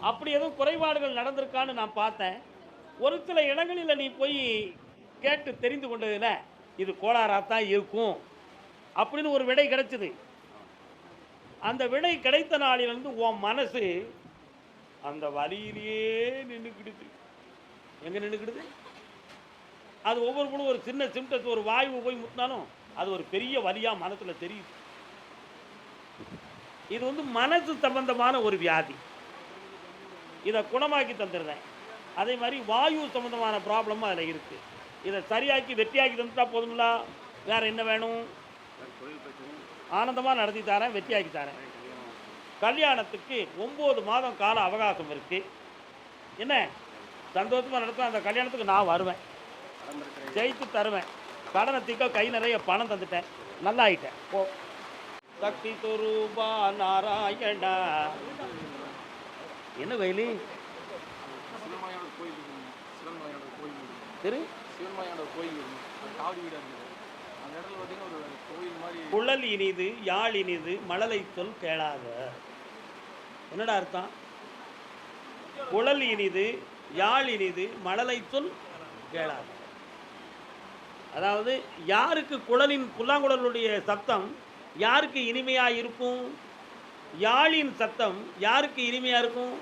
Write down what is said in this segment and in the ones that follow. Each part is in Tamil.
அப்படி எதுவும் குறைபாடுகள் நடந்திருக்கான்னு நான் பார்த்தேன். ஒரு சில இடங்களில் நீ போய் கேட்டு தெரிந்து கொண்டதுல, இது கோளாறா தான் இருக்கும் அப்படின்னு ஒரு விடை கிடைச்சது. அந்த விடை கிடைத்த நாளிலிருந்து உன் மனசு அந்த வலியிலேயே நின்னுக்கிடுது. எங்க நின்னுக்கிடுது? அது ஒவ்வொரு பொழுதும் ஒரு சின்ன சிம்டம்ஸ், ஒரு வாய்வு போய் முட்டினாலும் அது ஒரு பெரிய வலியா மனசுல தெரியுது. இது வந்து மனசு சம்பந்தமான ஒரு வியாதி. இதை குணமாக்கி தந்துடுறேன். அதே மாதிரி வாயு சம்பந்தமான ப்ராப்ளமும் அதில் இருக்கு. இதை சரியாக்கி வெற்றியாக்கி தந்துட்டா போதுங்களா? வேற என்ன வேணும்? ஆனந்தமாக நடத்தி தரேன், வெற்றியாக்கி தரேன். கல்யாணத்துக்கு 9 மாதம் கால அவகாசம் இருக்கு. என்ன சந்தோஷமாக நடத்தும். அந்த கல்யாணத்துக்கு நான் வருவேன், ஜெயித்து தருவேன். கடனை தீர்க்க கை நிறைய பணம் தந்துட்டேன், நல்லா ஆயிட்டேன். போ. சக்தி துரூபா நாராயணா. என்ன வயலி திரு குழல் இனிது யாழ் இனிது மழலை சொல் கேளாத. என்னடா அர்த்தம்? குழல் இனிது யாழ் இனிது மழலை சொல் கேளாத. அதாவது யாருக்கு குழலின் புல்லாங்குழலுடைய சத்தம் யாருக்கு இனிமையா இருக்கும்? யாழின் சத்தம் யாருக்கு இனிமையா இருக்கும்?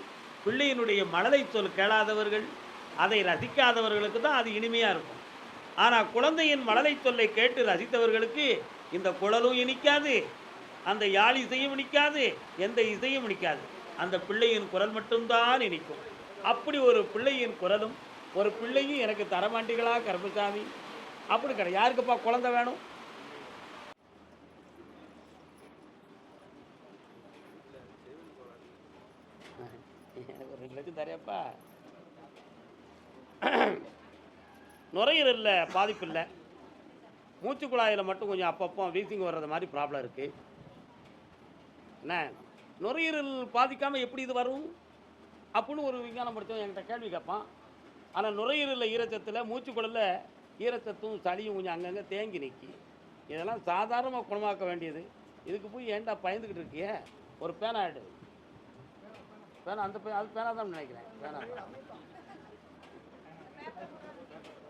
பிள்ளையினுடைய மழலை சொல் கேளாதவர்கள், அதை ரசிக்காதவர்களுக்கு தான் அது இனிமையா இருக்கும். ஆனால் குழந்தையின் மழலை சொல்லை கேட்டு ரசித்தவர்களுக்கு இந்த குழலும் இனிக்காது, அந்த யாழ் இசையும் இனிக்காது, எந்த இசையும் இனிக்காது. அந்த பிள்ளையின் குரல் மட்டும்தான் இனிக்கும். அப்படி ஒரு பிள்ளையின் குரலும் ஒரு பிள்ளையும் எனக்கு தரமாட்டீங்களா கருப்பசாமி? அப்படி கிடையாது. யாருக்குப்பா குழந்தை வேணும்? எனக்கு ஒரு 2 லட்சம் தரையப்பா. நுரையீரலில் பாதிப்பு இல்லை, மூச்சு குழாயில் மட்டும் கொஞ்சம் அப்பப்போ வீசிங் வர்றது மாதிரி ப்ராப்ளம் இருக்குது. என்ன நுரையீரல் பாதிக்காமல் எப்படி இது வரும் அப்படின்னு ஒரு விஞ்ஞானம் படித்தவன் என்கிட்ட கேள்வி கேட்பான். ஆனால் நுரையீரலில் ஈரச்சத்தில், மூச்சுக்குழலில் ஈரச்சத்தும் சளியும் கொஞ்சம் அங்கங்கே தேங்கி நிற்கி. இதெல்லாம் சாதாரணமாக குணமாக்க வேண்டியது. இதுக்கு போய் ஏன்டா பயந்துக்கிட்டு இருக்கிய? ஒரு பேனா எடு. பேனா, அந்த அது பேனா தான் நினைக்கிறேன். பேனா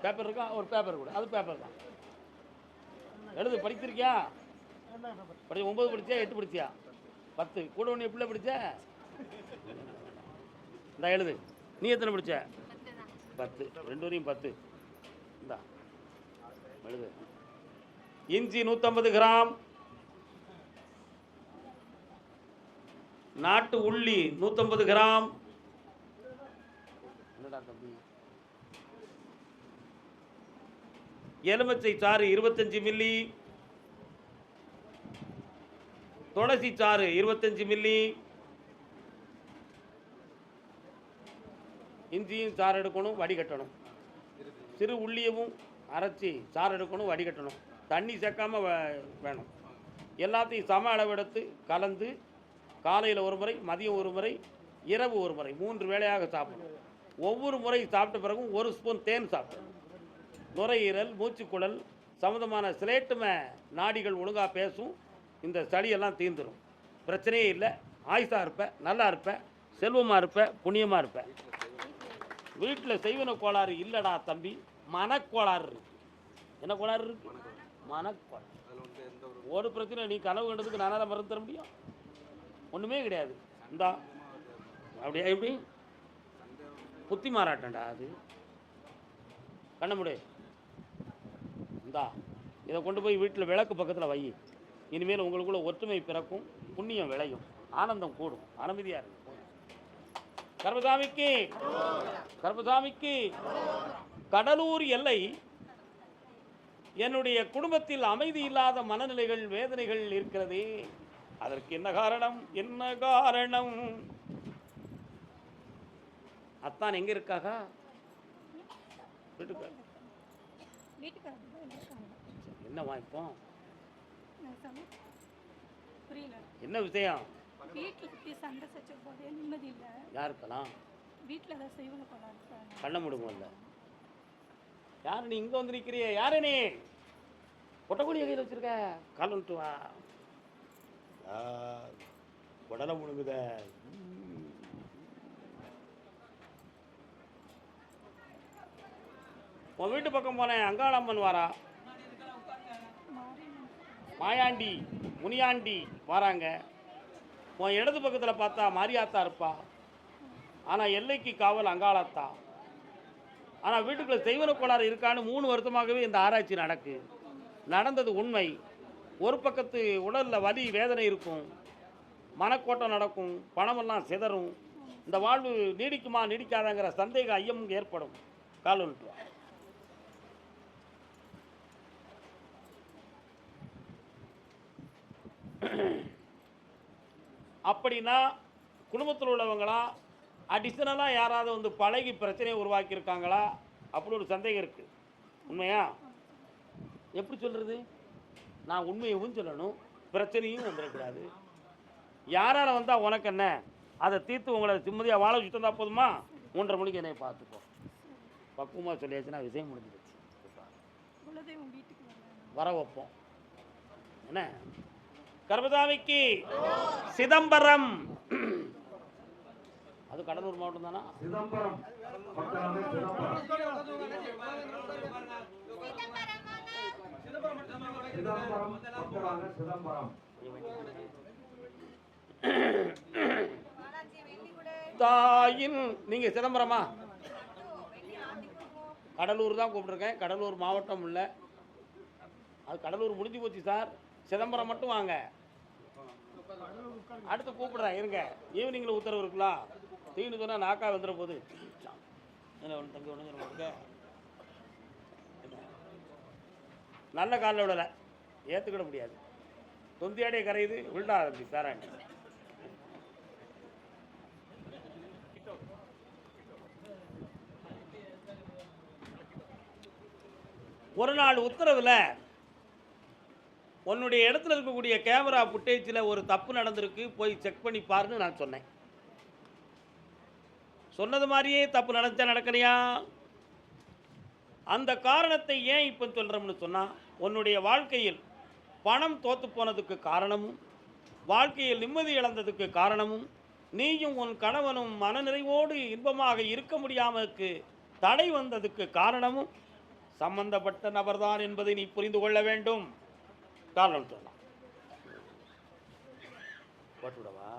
பேப்பர் இருக்கா? ஒரு பேப்பர் கூட, அது பேப்பர் தான். எழுது. படிச்சிருக்கியா? 9 படிச்சியா 8 படிச்சியா? 10 கூட ஒன்று எப்படி படிச்ச? இந்த எழுது. நீ எத்தனை படிச்ச? 10. 2 வரையும் 10. இந்தா எழுது. இஞ்சி 150 கிராம், நாட்டு உள்ளி 150 கிராம். என்னடா தம்பி? எலுமிச்சை சாறு 25 மில்லி, துளசி சாறு 25 மில்லி. இஞ்சியும் சாறு எடுக்கணும், வடிகட்டணும். சிறு உள்ளியவும் அரைச்சி சாறு எடுக்கணும், வடிகட்டணும். தண்ணி சேர்க்காம வேணும். எல்லாத்தையும் சம அளவெடுத்து கலந்து காலையில் ஒரு முறை, மதியம் ஒரு முறை, இரவு ஒரு முறை, 3 வேளையாக சாப்பிடணும். ஒவ்வொரு முறை சாப்பிட்ட பிறகும் 1 ஸ்பூன் தேன் சாப்பிடணும். நுரையீரல், மூச்சுக்குழல் சம்மந்தமான சிலேட்டும நாடிகள் ஒழுங்காக பேசும். இந்த சளியெல்லாம் தீர்ந்துடும். பிரச்சனையே இல்லை. ஆயுசாக இருப்பேன், நல்லா இருப்பேன், செல்வமாக இருப்பேன், புண்ணியமாக இருப்பேன். வீட்டில் செய்வன கோளாறு இல்லைடா தம்பி, மனக்கோளாறு இருக்கு. என்ன கோளாறு இருக்கு? மனக்கோளாறு. ஒரு பிரச்சனை. நீ கனவு கண்டதுக்கு நானால மருந்து தர முடியும்? ஒன்றுமே கிடையாது. இந்தா அப்படியே எப்படி புத்தி மாறாட்டண்டா அது. கண்ண முடி. இந்தா இதை கொண்டு போய் வீட்டில் விளக்கு பக்கத்தில் வை. இனிமேல் உங்களுக்குள்ள ஒற்றுமை பிறக்கும், புண்ணியம் விளையும், ஆனந்தம் கூடும். அமைதியாக இருக்கும். கர்மசாமிக்கு, கர்மசாமிக்கு. கடலூர் எல்லை. என்னுடைய குடும்பத்தில் அமைதி இல்லாத மனநிலைகள், வேதனைகள் இருக்கிறதே. அதற்கு என்ன காரணம்? என்ன காரணம்? அத்தான் எங்க இருக்காக? என்ன வாய்ப்போம்? என்ன விஷயம்? யாருக்கலாம்? கண்ண முடுங்கல்ல. யாரு நீ இங்க வந்து நிக்கிறிய? யாரு நீ? கொட்டக்குடிய கையில் வச்சிருக்க? காலன்ட்டு வா. உடலை முழுங்குத. உன் வீட்டு பக்கம் போனேன், அங்காளம்மன் வாரா, மாயாண்டி முனியாண்டி வராங்க. உன் இடது பக்கத்தில் பார்த்தா மாரியாத்தா இருப்பா, ஆனால் எல்லைக்கு காவல் அங்காளத்தா. ஆனால் வீட்டுக்குள்ளே செய்வன கோளாறு இருக்கான்னு 3 வருஷமாகவே இந்த ஆராய்ச்சி நடந்தது உண்மை. ஒரு பக்கத்து உடலில் வலி வேதனை இருக்கும், மனக்கோட்டம் நடக்கும், பணமெல்லாம் சிதறும், இந்த வாழ்வு நீடிக்குமா நீடிக்காதாங்கிற சந்தேக ஐயம் ஏற்படும். கால் வந்துட்டு அப்படின்னா குடும்பத்தில் உள்ளவங்களா அடிஷனலாக யாராவது வந்து பழகி பிரச்சனையை உருவாக்கியிருக்காங்களா அப்படி ஒரு சந்தேகம் இருக்குது. உண்மையா? எப்படி சொல்கிறது? நான் உண்மையவும் சொல்லணும், பிரச்சனையும் வந்துடக்கூடாது. யாரால் வந்தால் உனக்கு என்ன, அதை தீர்த்து உங்களை நிம்மதியாக வாழ வச்சுட்டு வந்தால் போதுமா? 3:30 மணிக்கு என்னை பார்த்துப்போம். பக்குவமாக சொல்லியாச்சுன்னா விஷயம் முடிஞ்சிடுச்சு. வர வைப்போம். என்ன கர்மசாமிக்கு சிதம்பரம், அது கடலூர் மாவட்டம் தானா? சிதம்பரம் தாயின். நீங்க சிதம்பரமா? கடலூர் தான் கூப்பிட்டுருக்கேன். கடலூர் மாவட்டம் இல்லை, அது கடலூர் முடிஞ்சு போச்சு சார். சிதம்பரம் மட்டும் வாங்க, அடுத்து கூப்பிடுறேன். இருங்க, ஈவினிங்கில் உத்தரவு இருக்கலாம். தீனு சொன்னால் நாக்கா வந்துட போகுது. ஒன்று தம்பி ஒன்று நல்ல காலில் விடலை, ஏற்றுக்கிட முடியாது. தொந்தியாடைய கரையுது, விழுடா தம்பி பேராண்டி. ஒரு நாள் உத்தரவில் உன்னுடைய இடத்துல இருக்கக்கூடிய கேமரா ஃபுட்டேஜில் ஒரு தப்பு நடந்திருக்கு, போய் செக் பண்ணி பாருன்னு நான் சொன்னேன். சொன்னது மாதிரியே தப்பு நடந்தா நடக்கலையா? அந்த காரணத்தை ஏன் இப்போ சொல்கிறோம்னு சொன்னால், உன்னுடைய வாழ்க்கையில் பணம் தோற்று போனதுக்கு காரணமும், வாழ்க்கையில் நிம்மதி இழந்ததுக்கு காரணமும், நீயும் உன் கணவனும் மனநிறைவோடு இன்பமாக இருக்க முடியாமலுக்கு தடை வந்ததுக்கு காரணமும் சம்பந்தப்பட்ட நபர்தான் என்பதை நீ புரிந்து கொள்ள வேண்டும். காரணம் சொல்லலாம். போட்டுவிடவா?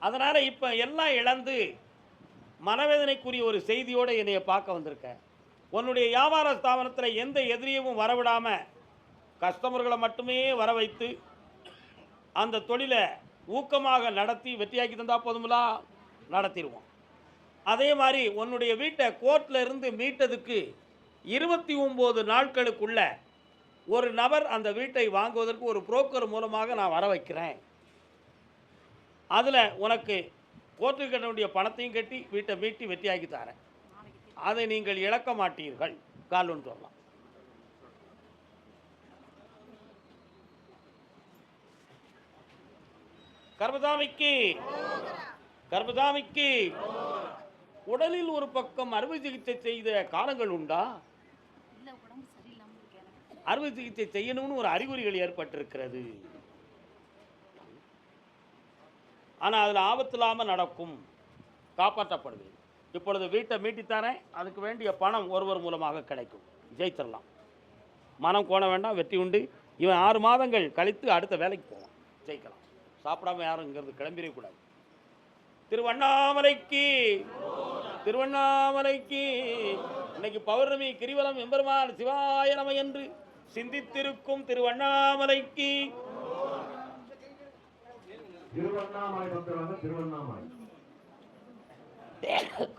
அதனால் இப்போ எல்லாம் இழந்து மனவேதனைக்குரிய ஒரு செய்தியோடு என்னைய பார்க்க வந்திருக்க. உன்னுடைய வியாபார ஸ்தாபனத்தில் எந்த எதிரியவும் வரவிடாமல் கஸ்டமர்களை மட்டுமே வர வைத்து அந்த தொழிலை ஊக்கமாக நடத்தி வெற்றியாக்கி தந்தால் போதுங்களா? நடத்திடுவோம். அதே மாதிரி உன்னுடைய வீட்டை கோர்ட்டில் இருந்து மீட்டதுக்கு 29 நாட்களுக்குள்ள ஒரு நபர் அந்த வீட்டை வாங்குவதற்கு ஒரு புரோக்கர் மூலமாக நான் வர வைக்கிறேன். அதில் உனக்கு கோர்ட்டுக்கு கட்ட வேண்டிய பணத்தையும் கட்டி வீட்டை மீட்டி வெற்றியாக்கி தரேன். அதை நீங்கள் இழக்க மாட்டீர்கள். கால்னு சொல்லலாம். கர்மசாமிக்கு உடலில் ஒரு பக்கம் அறுவை சிகிச்சை செய்த காலங்கள் உண்டா? அறுவை சிகிச்சை செய்யணும்னு ஒரு அறிகுறிகள் ஏற்பட்டிருக்கிறது. ஆனால் அதில் ஆபத்து இல்லாமல் நடக்கும், காப்பாற்றப்படுது. இப்பொழுது வீட்டை மீட்டித்தாரேன், அதுக்கு வேண்டிய பணம் ஒருவர் மூலமாக கிடைக்கும். ஜெயிச்சிடலாம். மனம் கோண வேண்டாம், வெற்றி உண்டு. இவன் 6 மாதங்கள் கழித்து அடுத்த வேலைக்கு போவான், ஜெயிக்கலாம். சாப்பிடாம யாரும் இங்கிருந்து கிளம்பிடக்கூடாது. திருவண்ணாமலைக்கு இன்னைக்கு பௌர்ணமி கிரிவலம் எம்பெருமான் சிவாய நம என்று சிந்தித்திருக்கும் திருவண்ணாமலைக்கு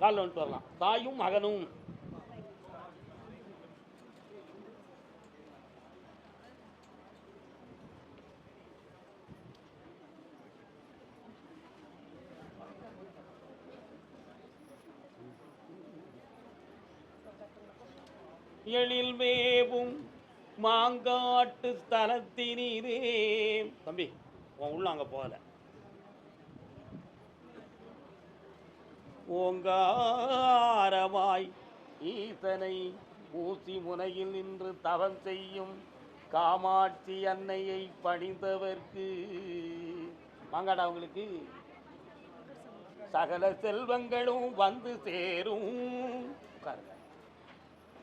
கால் வந்துட்டு வரலாம். தாயும் மகனும் எழில் மேவும் மாங்காட்டு ஸ்தலத்தினீரே. தம்பி உன் உள்ள அங்கே போகல. ஓங்காரமாய் ஈசனை ஊசி முனையில் நின்று தவம் செய்யும் காமாட்சி அன்னையை பணிந்தவர்க்கு வாங்காடா உங்களுக்கு சகல செல்வங்களும் வந்து சேரும். உட்காருங்க.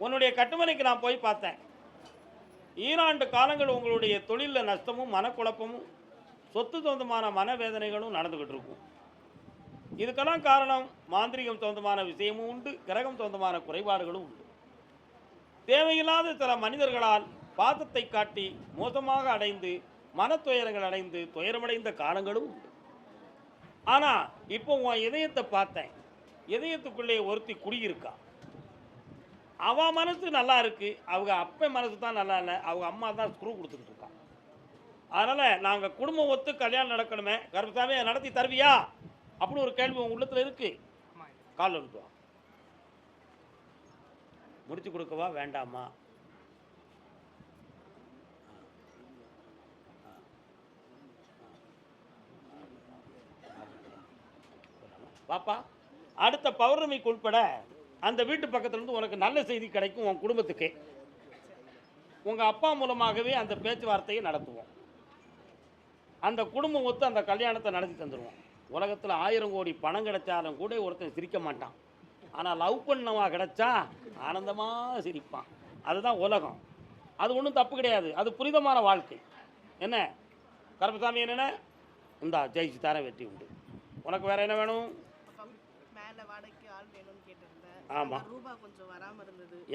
உன்னுடைய கட்டுமனைக்கு நான் போய் பார்த்தேன். ஈராண்டு காலங்கள் உங்களுடைய தொழிலில் நஷ்டமும் மனக்குழப்பமும் சொத்து சொந்தமான மனவேதனைகளும் நடந்துக்கிட்டு இருக்கும். இதுக்கெல்லாம் காரணம் மாந்திரிகம் சொந்தமான விஷயமும் உண்டு, கிரகம் சொந்தமான குறைபாடுகளும் உண்டு. தேவையில்லாத சில மனிதர்களால் பாசத்தை காட்டி மோசமாக அடைந்து மனத்துயரங்கள் அடைந்து துயரமடைந்த காலங்களும் உண்டு. ஆனால் இப்போ உன் இதயத்தை பார்த்தேன். இதயத்துக்குள்ளே ஒருத்தி குடியிருக்கா. அவன் மனசு நல்லா இருக்கு, அவங்க அப்பா மனசு தான் நல்லா இல்லை, அவங்க அம்மா தான் ஸ்க்ரூ கொடுத்துக்கிட்டு இருக்கா. அதனால் நாங்கள் குடும்பம் ஒத்து கல்யாணம் நடக்கணுமே, கருப்பசாமி நடத்தி தருவியா அப்படின்னு ஒரு கேள்வி உங்கள் உள்ளத்தில் இருக்கு. கால் வந்துடுவா. முடிச்சு கொடுக்கவா வேண்டாமா? பாப்பா, அடுத்த பௌர்ணமிக்கு உட்பட அந்த வீட்டு பக்கத்துலேருந்து உனக்கு நல்ல செய்தி கிடைக்கும். உன் குடும்பத்துக்கு உங்கள் அப்பா மூலமாகவே அந்த பேச்சுவார்த்தையை நடத்துவோம். அந்த குடும்பம் ஒத்து அந்த கல்யாணத்தை நடத்தி தந்துடுவோம். உலகத்தில் 1000 கோடி பணம் கிடைச்சாலும் கூட ஒருத்தன் சிரிக்க மாட்டான். ஆனால் லவ் பண்ணவா கிடைச்சா ஆனந்தமாக சிரிப்பான். அதுதான் உலகம். அது ஒன்றும் தப்பு கிடையாது. அது புனிதமான வாழ்க்கை. என்ன கருப்பசாமி, என்னென்ன இந்தா ஜெயிச்சு தர வெற்றி உண்டு. உனக்கு வேற என்ன வேணும்? ஆமாம்,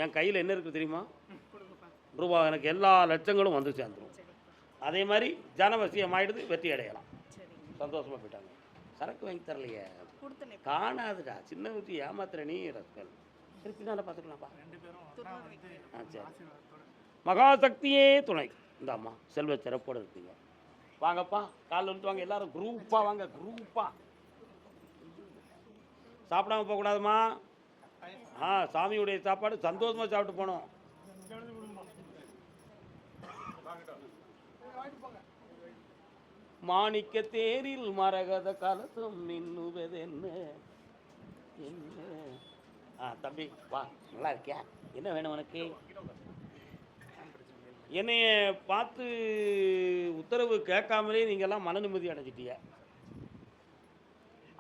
என் கையில் என்ன இருக்குது தெரியுமா? ரூபா. எனக்கு எல்லா லட்சங்களும் வந்து சேர்ந்துடும். அதே மாதிரி ஜனவசியம் ஆயிடுது, வெற்றி அடையலாம். சந்தோஷமாக போயிட்டாங்க. சரக்கு வாங்கி தரலையே, காணாதுடா. சின்ன ஊற்றி ஏமாத்துற நீ ரஸ்கல். திருப்பி நல்லா பார்த்துக்கலாம்ப்பா. ஆ சரி. மகாசக்தியே துணை. இந்த அம்மா செல்வ சிறப்போடு இருக்கீங்க. வாங்கப்பா, காலைல வந்துட்டு வாங்க. எல்லாரும் குரூப்பாக வாங்க, குரூப்பாக. சாப்பிடாம போகக்கூடாதுமா. சாமியுடைய சாப்பாடு சந்தோஷமாக சாப்பிட்டு போனோம். மாணிக்க தேரில் மரகத கலசம் மின்னுவதென்ன என்ன? தம்பி வா, நல்லா இருக்கியா? என்ன வேணும் உனக்கு? என்னைய பார்த்து உத்தரவு கேட்காமலே நீங்கள்லாம் மன நிம்மதி அடைஞ்சிட்டிய.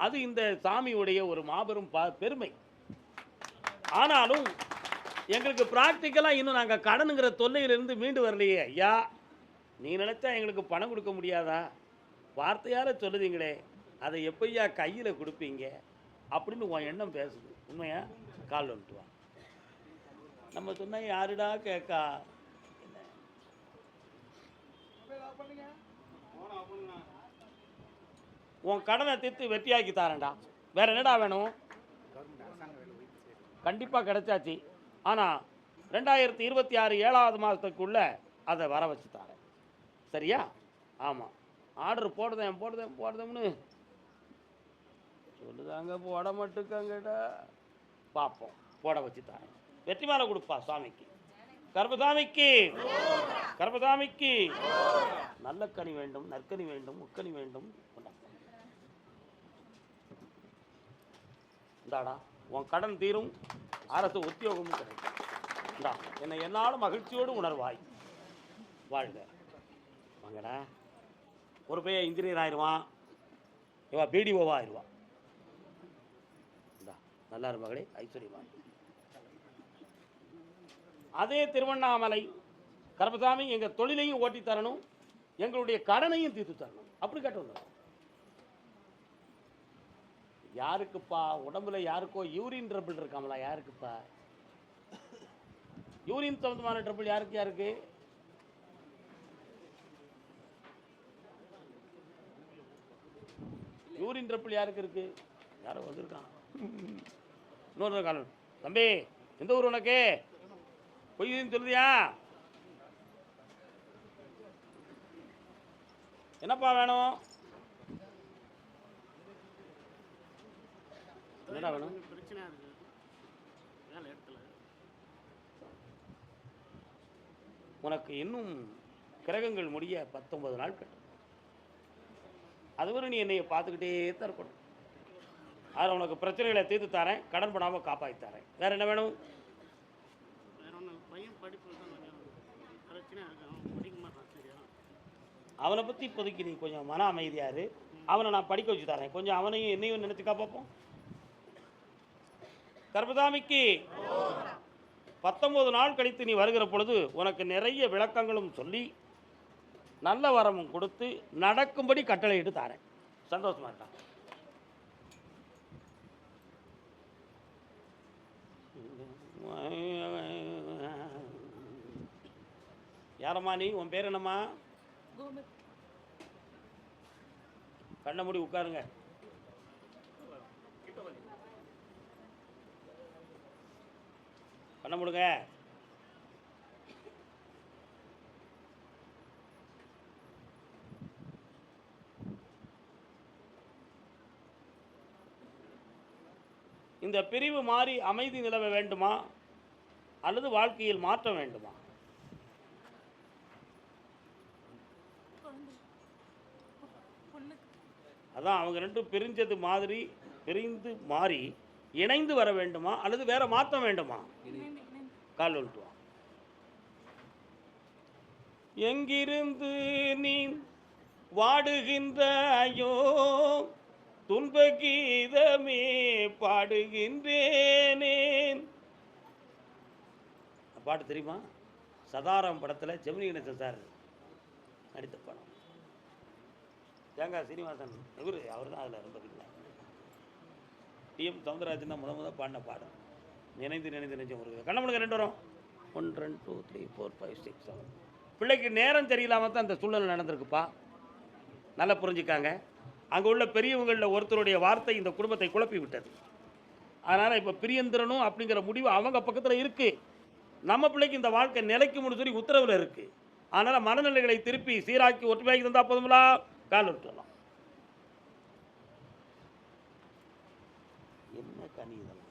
அது இந்த சாமியுடைய ஒரு மாபெரும் பெருமை. ஆனாலும் எங்களுக்கு ப்ராக்டிக்கலாக இன்னும் நாங்கள் கடனுங்கிற தொல்லையிலிருந்து மீண்டு வரலையே. ஐயா, நீ நினச்சா எங்களுக்கு பணம் கொடுக்க முடியாதா? வார்த்தையால் சொல்லுதீங்களே, அதை எப்பையா கையில் கொடுப்பீங்க அப்படின்னு உன் எண்ணம் பேசுது. உண்மையா? கால் வந்துட்டு வா. நம்ம சொன்ன யாருடா கேட்கா? உன் கடனை தீர்த்து வெற்றியாக்கி தாரேன்டா. வேற என்னடா வேணும்? கண்டிப்பாக கிடைச்சாச்சு. ஆனால் 2026 7வது மாதத்துக்குள்ளே அதை வர வச்சு தாரேன். சரியா? ஆமாம். ஆர்டர் போடுதேன்னு சொல்லுதாங்க. போட மாட்டுக்காங்கடா. பார்ப்போம், போட வச்சு தாரேன். வெற்றி மாலை கொடுப்பா சாமிக்கு. கர்ப்பசாமிக்கு, கர்ப்பசாமிக்கு நல்ல கனி வேண்டும், நற்கனி வேண்டும், முக்கனி வேண்டும். இந்தாடா, உன் கடன் தீரும், அரசு உத்தியோகமும் கிடைக்கும். இந்தா, என்னை என்னாலும் மகிழ்ச்சியோடு உணர்வாய். வாழ்க. வாங்கடா. ஒரு பையன் இன்ஜினியர் ஆயிடுவான், இவா பிடிஓவா ஆயிடுவான். இந்தா, நல்லா இரு மகளே, ஐஸ்வர்யமா. அதே திருவண்ணாமலை கருப்பசாமி எங்கள் தொழிலையும் ஓட்டி தரணும், எங்களுடைய கடனையும் தீர்த்து தரணும். அப்படி கேட்டு யாருக்குப்பா உடம்புல யாருக்கோ யூரின் ட்ரபிள் இருக்காமலா? யாருக்குப்பா யூரின் சம்பந்தமான ட்ரபிள்? யாருக்கு? யூரின் ட்ரபிள் யாருக்கு இருக்கு? யாரோ வந்திருக்கான். இன்னொரு காலம். தம்பி, எந்த ஊர் உனக்கு? பொய்ன்னு சொல்லுதியா? என்னப்பா வேணும்? என்னடா வேணும்? உனக்கு இன்னும் கிரகங்கள் முடிய 19 நாள் கட்டும். அதுவரை நீ என்னைய பார்த்துக்கிட்டே தான் இருக்கணும். அதில் உனக்கு பிரச்சனைகளை தீர்த்து தரேன், கடன் படாமல் காப்பாற்றி தரேன். வேற என்ன வேணும்? அவனை பற்றி இப்போதைக்கு நீ கொஞ்சம் மன அமைதியாரு. அவனை நான் படிக்க வச்சு தரேன். கொஞ்சம் அவனையும் என்னையும் நினைச்சுக்கா பார்ப்போம். கர்பதாமிக்கு 19 நாள் கழித்து நீ வருகிற பொழுது உனக்கு நிறைய விளக்கங்களும் சொல்லி நல்ல வரமும் கொடுத்து நடக்கும்படி கட்டளையிட்டு தாரேன். சந்தோஷமா இருக்கா? யாரம்மா நீ? உன் பேர் என்னம்மா? கண்ண மூடி உட்காருங்க. கண்ண மூடுங்க. இந்த பிரிவு மாறி அமைதி நிலவ வேண்டுமா அல்லது வாழ்க்கையில் மாற்றம் வேண்டுமா? அதான் அவங்க ரெண்டும் பிரிஞ்சது மாதிரி பிரிந்து மாறி இணைந்து வர வேண்டுமா அல்லது வேற மாற்றம் வேண்டுமா? கால் விட்டுவா. எங்கிருந்து நீ வாடுகின்றாயோ துன்ப கீதமே பாடுகின்றேனே. பாட்டு தெரியுமா? சதாரம் படத்தில் ஜெமினி கணேசன் சார் நடித்த படம். தேங்காய் சீனிவாசன் இவர் அவர் தான் அதில் ரொம்ப இல்லை. டிஎம் சவுந்தரராஜன் தான் முத பாடின பாடம். நினைந்து நினைந்து நெஞ்சம் ஒரு கண்ணமுழுங்க 2 வரும். 1 2 2 3 4 5 6 7. பிள்ளைக்கு நேரம் தெரியலாம தான் அந்த சூழ்நிலை நடந்திருக்குப்பா. நல்லா புரிஞ்சுக்காங்க. அங்கே உள்ள பெரியவங்களில் ஒருத்தருடைய வார்த்தை இந்த குடும்பத்தை குழப்பி விட்டது. அதனால் இப்போ பிரியந்திரனும் அப்படிங்கிற முடிவு அவங்க பக்கத்தில் இருக்குது. நம்ம பிள்ளைக்கு இந்த வாழ்க்கை நிலைக்கும்னு சொல்லி உத்தரவில் இருக்குது. அதனால் மனநிலைகளை திருப்பி சீராக்கி ஒற்றுமையாக்கி தந்தால் போதுங்களா? கால் விட்டுலாம். என்ன கனி இதெல்லாம்?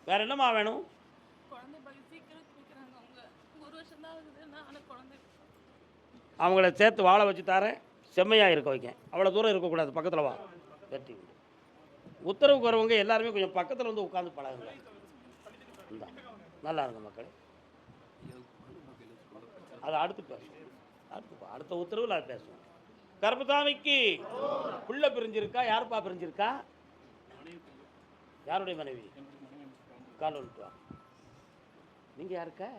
வேற என்னமா வேணும்? அவங்கள சேர்த்து வாழ வச்சு தரேன். செம்மையாக இருக்க வைக்க. அவ்வளோ தூரம் இருக்கக்கூடாது. பக்கத்தில் வா. வெட்டி உத்தரவுக்கு வரவங்க எல்லாருமே கொஞ்சம் பக்கத்தில் வந்து உட்காந்து பழகுங்க. நல்லா இருக்கும் மக்கள். அதை அடுத்து பேசுவோம். அடுத்த உத்தரவில் அது பேசுவோம். கர்பதாமிக்கு பிள்ளை பிரிஞ்சிருக்கா? யாருப்பா பிரிஞ்சிருக்கா? யாருடைய மனைவி? கால் விட்டுவா. நீங்க யாருக்கா?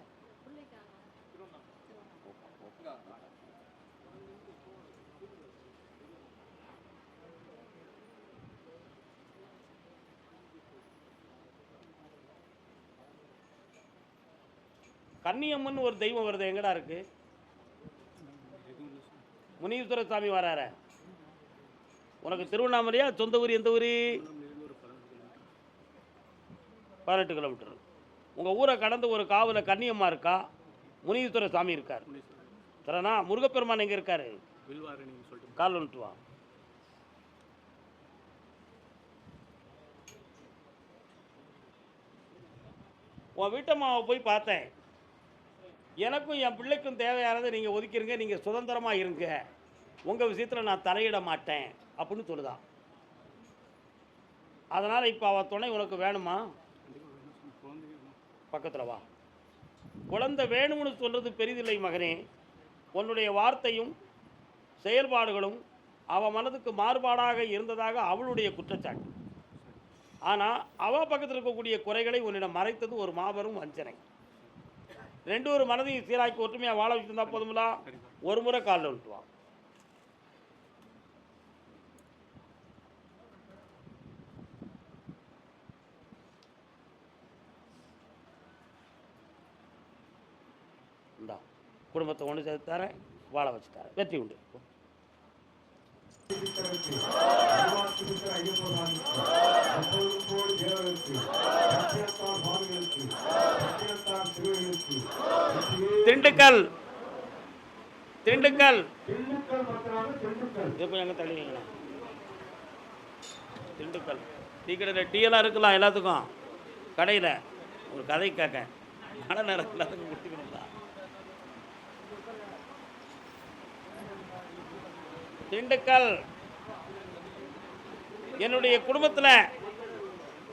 கன்னியம்மன் ஒரு தெய்வம் வருது. எங்கடா இருக்கு? முனீஸ்வர சாமி வரார. உனக்கு திருவண்ணாமலையா? சொந்த ஊர் எந்த ஊர்? 18 கிலோமீட்டர். உங்கள் ஊரை கடந்து ஒரு காவல கன்னியம்மா இருக்கா, முனீஸ்வர சாமி இருக்கார். சரிண்ணா? முருகப்பெருமான் எங்கே இருக்காரு? கால் வந்துட்டு வா. உன் வீட்டம்மாவை போய் பார்த்தேன். எனக்கும் என் பிள்ளைக்கும் தேவையானதை நீங்கள் ஒதுக்கிருங்க, நீங்கள் சுதந்திரமாக இருங்க, உங்கள் விஷயத்தில் நான் தலையிட மாட்டேன் அப்படின்னு சொல்லுதான். அதனால் இப்போ அவள் துணை உனக்கு வேணுமா? பக்கத்தில் வா. குழந்தை வேணும்னு சொல்கிறது பெரிதில்லை மகனே. உன்னுடைய வார்த்தையும் செயல்பாடுகளும் அவள் மனதுக்கு மாறுபாடாக இருந்ததாக அவளுடைய குற்றச்சாட்டு. ஆனால் அவள் பக்கத்தில் இருக்கக்கூடிய குறைகளை உன்னிடம் மறைத்தது ஒரு மாபெரும் வஞ்சனை. 2 ஒரு மனதையும் சீராக்கி ஒற்றுமையாக வாழ வச்சுருந்தா போதுங்களா? ஒரு முறை காலில் விட்டு வா. இந்தா குடும்பத்தை ஒன்று சேர்த்து தரேன், வாழ வச்சு தரேன். வெற்றி உண்டு. திண்டுக்கல் திண்டுக்கல் இப்போ எங்கே தள்ளிங்களா? திண்டுக்கல் டீ கடையில் டீ எல்லாம் இருக்கலாம் எல்லாத்துக்கும். கடையில் ஒரு கதை கேட்க மழை நேரம் எல்லாத்துக்கும் முடிச்சுக்கணுங்களா? திண்டுக்கல் என்னுடைய குடும்பத்தில்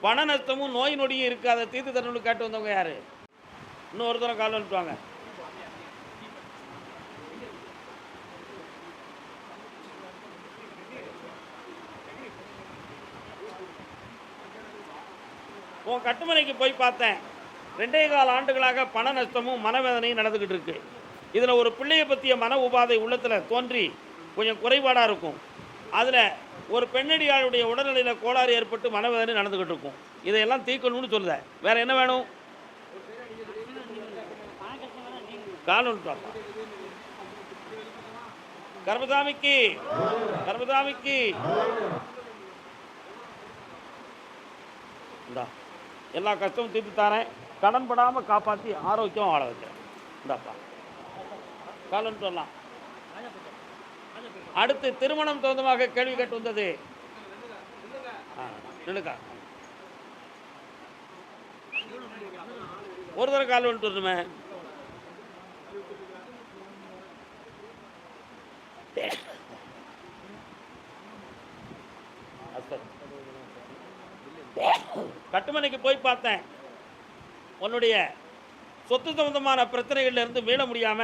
பண நஷ்டமும் நோய் நொடியும் இருக்குது, அதை தீர்த்து தரணும்னு கேட்டு வந்தவங்க யார்? இன்னும் ஒரு தரம் கால் வந்துட்டுவாங்க. உன் கட்டுமனைக்கு போய் பார்த்தேன். 2.25 ஆண்டுகளாக பண நஷ்டமும் மனவேதனையும் நடந்துக்கிட்டு இருக்கு. இதில் ஒரு பிள்ளையை பற்றிய மன உபாதை உள்ளத்தில் தோன்றி கொஞ்சம் குறைபாடாக இருக்கும். அதில் ஒரு பெண்ணடியாளுடைய உடல்நிலையில் கோளாறு ஏற்பட்டு மனவேதனை நடந்துக்கிட்டு இருக்கும். இதையெல்லாம் தீர்க்கணும்னு சொல்லுத. வேறு என்ன வேணும்? காணும் கர்மசாமிக்கு கர்மசாமிக்கு இந்தா எல்லா கஷ்டமும் தீர்த்து தரேன். கடன் படாமல் காப்பாற்றி ஆரோக்கியம் வாழ வைக்கிறேன். இந்தாப்பா காலன்னு சொல்லலாம். அடுத்து திருமணம் சொந்தமாக கேள்வி கேட்டு வந்தது. நினைக்கா ஒரு தடவை கால் வந்துட்டு வரணுமே. கட்டுமனைக்கு போய் பார்த்தேன். உன்னுடைய சொத்து சம்பந்தமான பிரச்சனைகள்ல இருந்து மீள முடியாம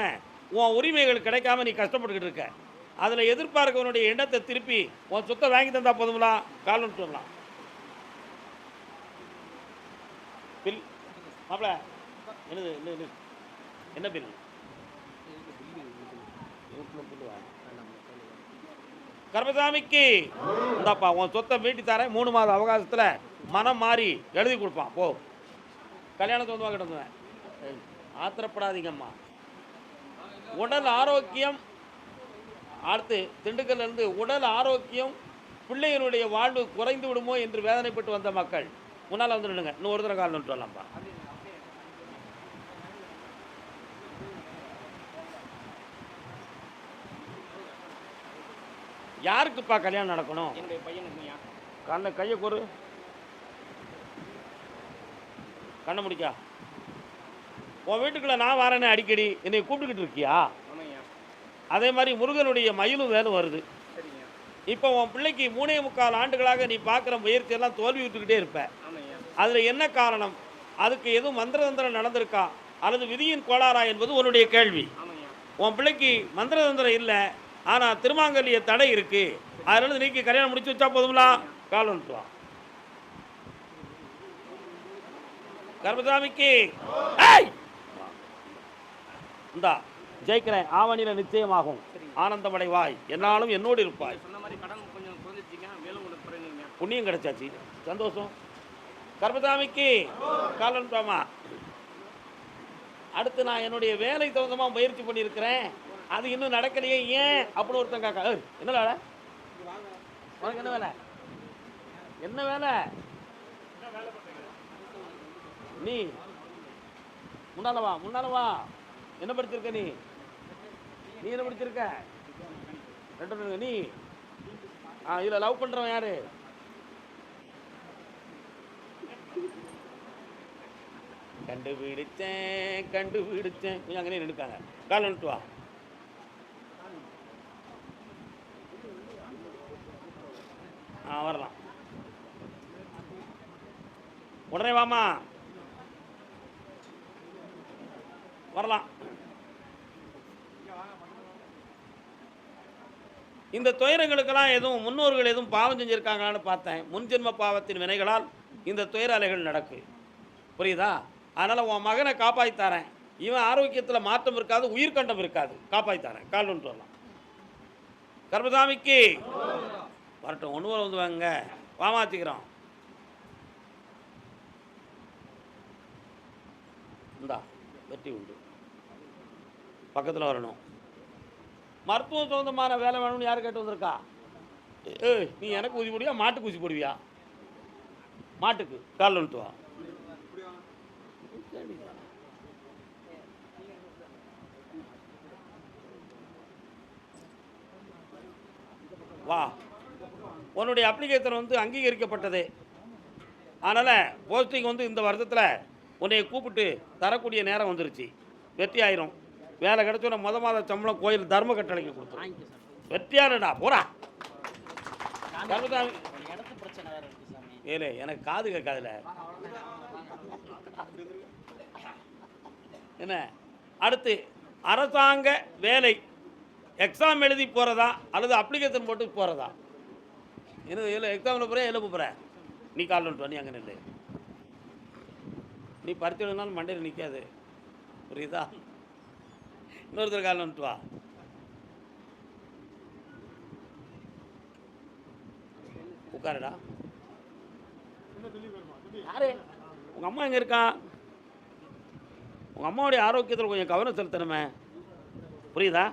உன் உரிமைகள் கிடைக்காம நீ கஷ்டப்பட்டுக்கிட்டு இருக்க. அதில் எதிர்பார்க்கவனுடைய எண்ணத்தை திருப்பி உன் சொத்தை வாங்கி தந்தா போதுங்களா? கால் சொல்லலாம். பில் மாப்பிள என்னது என்ன பில்? கர்மசாமிக்கு இந்தாப்பா உன் சொத்தை மீட்டி தரேன். 3 மாத அவகாசத்தில் மனம் மாறி எழுதி கொடுப்பான். போ கல்யாணத்தை வந்து கிடந்துவேன். ஆத்திரப்படாதீங்கம்மா. உடல் ஆரோக்கியம். அடுத்து திண்டுக்கல்லிருந்து உடல் ஆரோக்கியம் பிள்ளைகளுடைய வாழ்வு குறைந்து விடுமோ என்று வேதனைப்பட்டு வந்த மக்கள் முன்னால் வந்து நின்னுங்க. இன்னும் ஒரு தடவை கால் நின்று வரலாம்ப்பா. யாருக்குப்பா கல்யாணம் நடக்கணும்? கண்ண கையை கொரு, கண்ணை முடிக்கா. உன் வீட்டுக்குள்ள நான் வரேன்னு அடிக்கடி என்னை கூப்பிட்டுக்கிட்டு இருக்கியா? அதே மாதிரி முருகனுடைய மயிலும் வேலும் வருது. இப்போ உன் பிள்ளைக்கு 3.25 ஆண்டுகளாக நீ பார்க்குற முயற்சியெல்லாம் தோல்வி விட்டுக்கிட்டே இருப்ப. அதில் என்ன காரணம்? அதுக்கு எதுவும் மந்திரதந்திரம் நடந்திருக்கா அல்லது விதியின் கோளாறா என்பது உன்னுடைய கேள்வி. உன் பிள்ளைக்கு மந்திரதந்திரம் இல்லை, ஆனால் திருமாங்கல்ய தடை இருக்கு. அதனால நீக்கி கல்யாணம் முடிச்சு வச்சா போதுங்களா? கால் வந்துட்டுவா. கர்மசாமிக்கு இந்தா ஜெயிக்கிறேன். ஆவணியில் நிச்சயமாகும். ஆனந்தமடைவாய், என்னாலும் என்னோடு இருப்பாய். புண்ணியம் கிடைச்சாச்சு, சந்தோஷம். கர்மசாமிக்கு கால் வந்துட்டாமா. அடுத்து நான் என்னுடைய வேலை தகுந்தமாக முயற்சி பண்ணியிருக்கிறேன், அது இன்னும் நடக்கலையே. ஏன் அப்படின்னு ஒருத்தன் காக்கா. என்ன வேலை உனக்கு? என்ன வேலை? என்ன வேலை? நீ முன்னாலவா என்ன படிச்சிருக்க? நீ என்ன படிச்சிருக்க? 2 நீ இதில் லவ் பண்ணுறவன் யாரு? கண்டுபிடிச்சேன் கொஞ்சம் அங்கே நின்றுக்காங்க. கால் வந்துட்டு வா. வரலாம். உடனே வாமா, வரலாம். இந்த துயரங்களுக்கெல்லாம் எதுவும் முன்னோர்கள் எதுவும் பாவம் செஞ்சுருக்காங்களான்னு பார்த்தேன். முன்ஜென்ம பாவத்தின் வினைகளால் இந்த துயர அலைகள் நடக்கு. புரியுதா? அதனால் உன் மகனை காப்பாற்றித்தாரேன். இவன் ஆரோக்கியத்தில் மாற்றம் இருக்காது, உயிர்கண்டம் இருக்காது. காப்பாற்றித்தாரேன். கால் ஒன்று வரலாம். கர்மசாமிக்கு வரட்டும். 1 வந்து வாங்க, வாமாத்திக்கிறோம். இந்தா வெற்றி உண்டு. பக்கத்தில் வரணும். மருத்துவம் சொந்தமான வேலை வேணும்னு யார் கேட்டு வந்திருக்கா? நீ எனக்கு ஊசி போடுவியா, மாட்டுக்கு ஊசி போடுவியா? மாட்டுக்கு கால் வந்துட்டு வா. வா. உன்னுடைய அப்ளிகேஷன் வந்து அங்கீகரிக்கப்பட்டது. அதனால் போஸ்டிங் வந்து இந்த வருஷத்தில் உன்னைய கூப்பிட்டு தரக்கூடிய நேரம் வந்துருச்சு. வெற்றி ஆயிரும். வேலை கிடைச்சோன்னா மாத சம்பளம் கோயில் தர்ம கட்டளைக்கு கொடுத்துரும். வெற்றியானடா போடா. கர்மசாமி ஏலே எனக்கு காது கேட்காதுல என்ன. அடுத்து அரசாங்க வேலை எக்ஸாம் எழுதி போகிறதா அல்லது அப்ளிகேஷன் போட்டு போகிறதா? என்ன எக்ஸாமில் போகிற எழுத போகிற நீ கால் வந்துட்டு நீ அங்கே நின்று நீ பரிச்சு எழுதினாலும் மண்டையில் நிற்காது, புரியுதா? இன்னொருத்தர் கால் வந்துட்டு வா. உட்காருடா. யாரு உங்கள் அம்மா எங்கே இருக்கான்? உங்கள் அம்மாவுடைய ஆரோக்கியத்தில் கொஞ்சம் கவனம் செலுத்தணுமே, புரியுதா?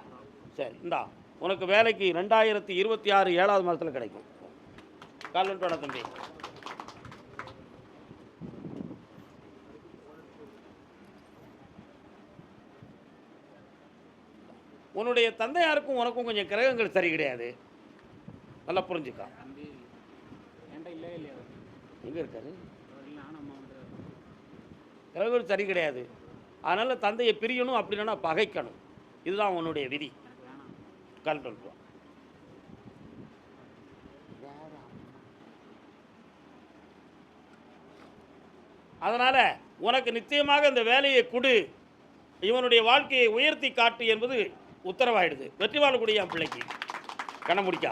சரி, இந்தா உனக்கு வேலைக்கு 2026 7வது மாதத்தில் கிடைக்கும். கால் வந்துட்டு வாடா தம்பி. உன்னுடைய தந்தையாருக்கும் உனக்கும் கொஞ்சம் கிரகங்கள் சரி கிடையாது, நல்லா புரிஞ்சுக்கா. எங்கே இருக்காரு? கிரகங்கள் சரி கிடையாது, அதனால் தந்தையை பிரியணும், அப்படி இல்லைன்னா பகைக்கணும். இதுதான் உன்னுடைய விதி. கால் பண்ணிட்டு. அதனால் உனக்கு நிச்சயமாக இந்த வேலையை கொடு, இவனுடைய வாழ்க்கையை உயர்த்தி காட்டு என்பது உத்தரவாயிடுது. வெற்றி வாழக்கூடிய என் பிள்ளைக்கு கண்ண முடிக்கா.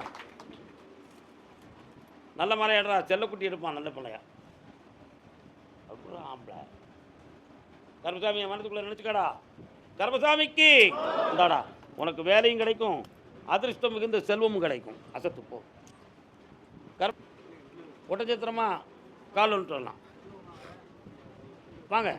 நல்ல மலையாடுறா, செல்லக்குட்டி எடுப்பான், நல்ல பிள்ளையா. அப்புறம் ஆம்பளை கருப்பசாமி மனதுக்குள்ளே நினச்சிக்கடா. கருப்பசாமிக்கு இந்தாடா உனக்கு வேலையும் கிடைக்கும், அதிர்ஷ்டம் மிகுந்த செல்வமும் கிடைக்கும். அசத்து போ. ஒட்டச்சத்திரமா கால் வந்துட்டு வரலாம். வாங்க.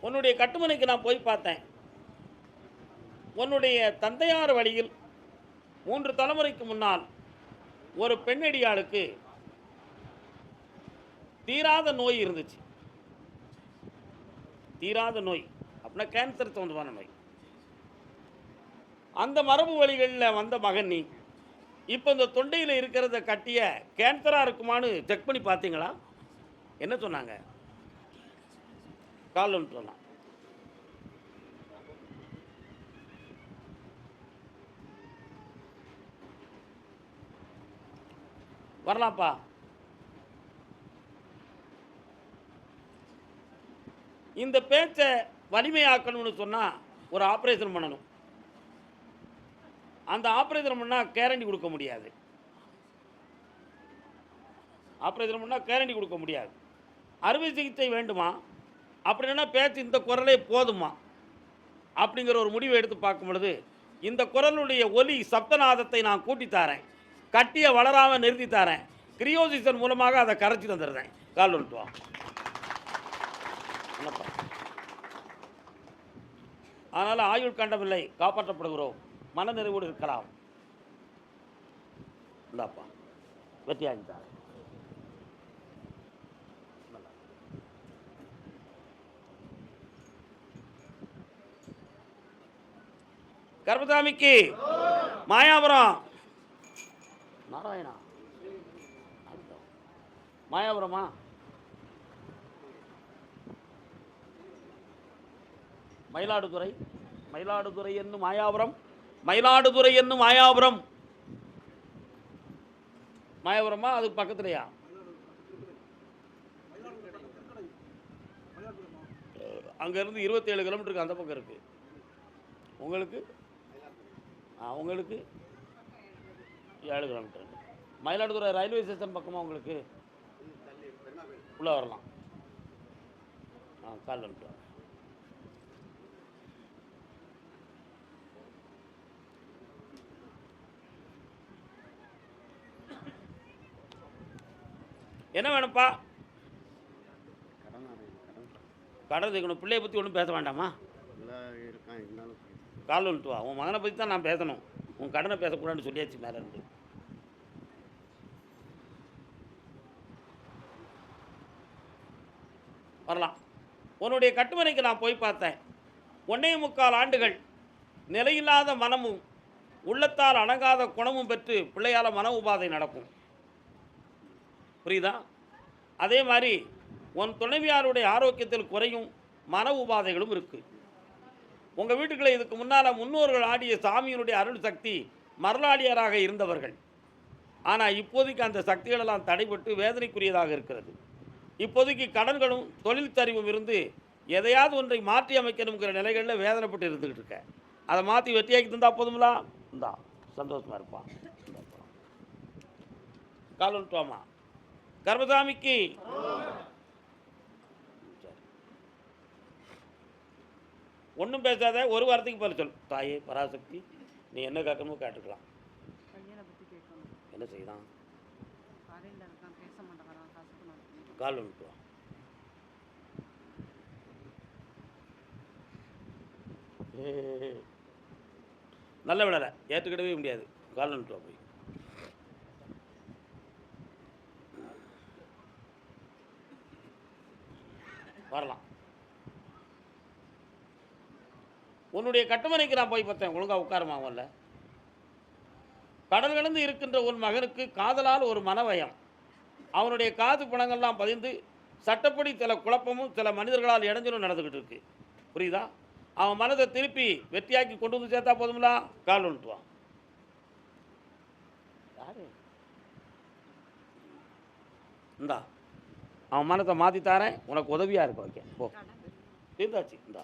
உன்னுடைய கட்டுமனைக்கு நான் போய் பார்த்தேன். உன்னுடைய தந்தையார் வழியில் 3 தலைமுறைக்கு முன்னால் ஒரு பெண்ணடியாளுக்கு தீராத நோய் இருந்துச்சு. தீராத நோய் அப்படின்னா கேன்சர் சம்பந்தமான நோய். அந்த மரபு வழிகளில் வந்த மகன் நீ. இப்போ இந்த தொண்டையில் இருக்கிறத கட்டிய கேன்சராக இருக்குமான்னு செக் பண்ணி பார்த்தீங்களா? என்ன சொன்னாங்க? கால் ஒன்று சொல்லலாம். வரலாம்ப்பா. இந்த பேச்சை வலிமையாக்கணும்னு சொன்னால் ஒரு ஆப்ரேஷன் பண்ணணும். அந்த ஆப்ரேஷன் பண்ணால் கேரண்டி கொடுக்க முடியாது. ஆப்ரேஷன் பண்ணால் கேரண்டி கொடுக்க முடியாது. அறுவை சிகிச்சை வேண்டுமா, அப்படின்னா பேச்சு இந்த குரலே போதுமா அப்படிங்கிற ஒரு முடிவை எடுத்து பார்க்கும் பொழுது இந்த குரலுடைய ஒலி சப்தநாதத்தை நான் கூட்டி தரேன், கட்டிய வளராமல் நிறுத்தி தரேன், கிரியோசிசன் மூலமாக அதை கரைச்சி தந்துடுறேன். கால் வந்துட்டு என்னப்பா. அதனால் ஆயுள் கண்டமில்லை, காப்பாற்றப்படுகிறோம், மன நிறைவோடு இருக்கலாம். இந்தாப்பா வெற்றியாகிட்டார். கருப்பசாமிக்கு மாயாபுரம். நாராயணா மாயாபுரமா? மயிலாடுதுறை. மயிலாடுதுறை என்னும் மாயாபுரம். மயிலாடுதுறை என்னும் மாயாபுரம். மாயாபுரமா? அதுக்கு பக்கத்துலையா? அங்கேருந்து 27 கிலோமீட்டருக்கு அந்த பக்கம் இருக்குது. உங்களுக்கு உங்களுக்கு 7 கிலோமீட்டர். மயிலாடுதுறை ரயில்வே ஸ்டேஷன் பக்கமாக உங்களுக்கு உள்ளே வரலாம். கால் வந்துட்டு. என்ன வேணும்ப்பா? கடன் தீக்கணும். பிள்ளையை பற்றி ஒன்றும் பேச வேண்டாமா? கால் வந்துட்டு வா. உன் மகனை பற்றி தான் நான் பேசணும், உன் கடனை பேசக்கூடாதுன்னு சொல்லியாச்சு மேலே இருந்து. வரலாம். உன்னுடைய கட்டுமனைக்கு நான் போய் பார்த்தேன். 1.25 ஆண்டுகள் நிலையில்லாத மனமும் உள்ளத்தால் அடங்காத குணமும் பெற்று பிள்ளையால் மன உபாதை நடக்கும். புரியுதா? அதே மாதிரி உன் துணைவியாருடைய ஆரோக்கியத்தில் குறையும் மன உபாதைகளும் இருக்குது. உங்கள் வீட்டுக்குள்ளே இதுக்கு முன்னால் முன்னோர்கள் ஆடிய சாமியினுடைய அருள் சக்தி மரலாடியராக இருந்தவர்கள். ஆனால் இப்போதைக்கு அந்த சக்திகளெல்லாம் தடைபட்டு வேதனைக்குரியதாக இருக்கிறது. இப்போதைக்கு கடன்களும் தொழில் தரிவும் இருந்து எதையாவது ஒன்றை மாற்றி அமைக்கணுங்கிற நிலைகளில் வேதனைப்பட்டு இருந்துக்கிட்டு இருக்க. அதை மாற்றி வெற்றியாக்கி தந்தா போதுங்களா? இந்தா சந்தோஷமாக இருப்பான். காலன்ட்டுவாமா கர்மசாமிக்கு ஒன்றும் பேசாத, ஒரு வாரத்துக்கு பதில் சொல். தாயே பராசக்தி, நீ என்ன கேட்கணுமோ கேட்டுக்கலாம். என்ன செய்யலாம்? கால் வந்துட்டு வா. நல்ல விடலை, ஏற்றுக்கிடவே முடியாது. கால் வந்துட்டு வா போய். வரலாம். உன்னுடைய கட்டுமனைக்கு நான் போய் பார்த்தேன். ஒழுங்காக உட்காரமாவல்ல. கடல் கடந்து இருக்கின்ற உன் மகனுக்கு காதலால் ஒரு மனவயம். அவனுடைய காது பணங்கள்லாம் பதிந்து சட்டப்படி சில குழப்பமும் சில மனிதர்களால் இடைஞ்சலும் நடந்துக்கிட்டு இருக்கு. புரியுதா? அவன் மனதை திருப்பி வெற்றியாக்கி கொண்டு வந்து சேர்த்தா போதுங்களா? கால் வந்துட்டுவான். யாரு இந்தா அவன் மனத்தை மாற்றி தாரேன், உனக்கு உதவியாக இருக்க வைக்க. போ, தீர்ந்தாச்சு. இந்தா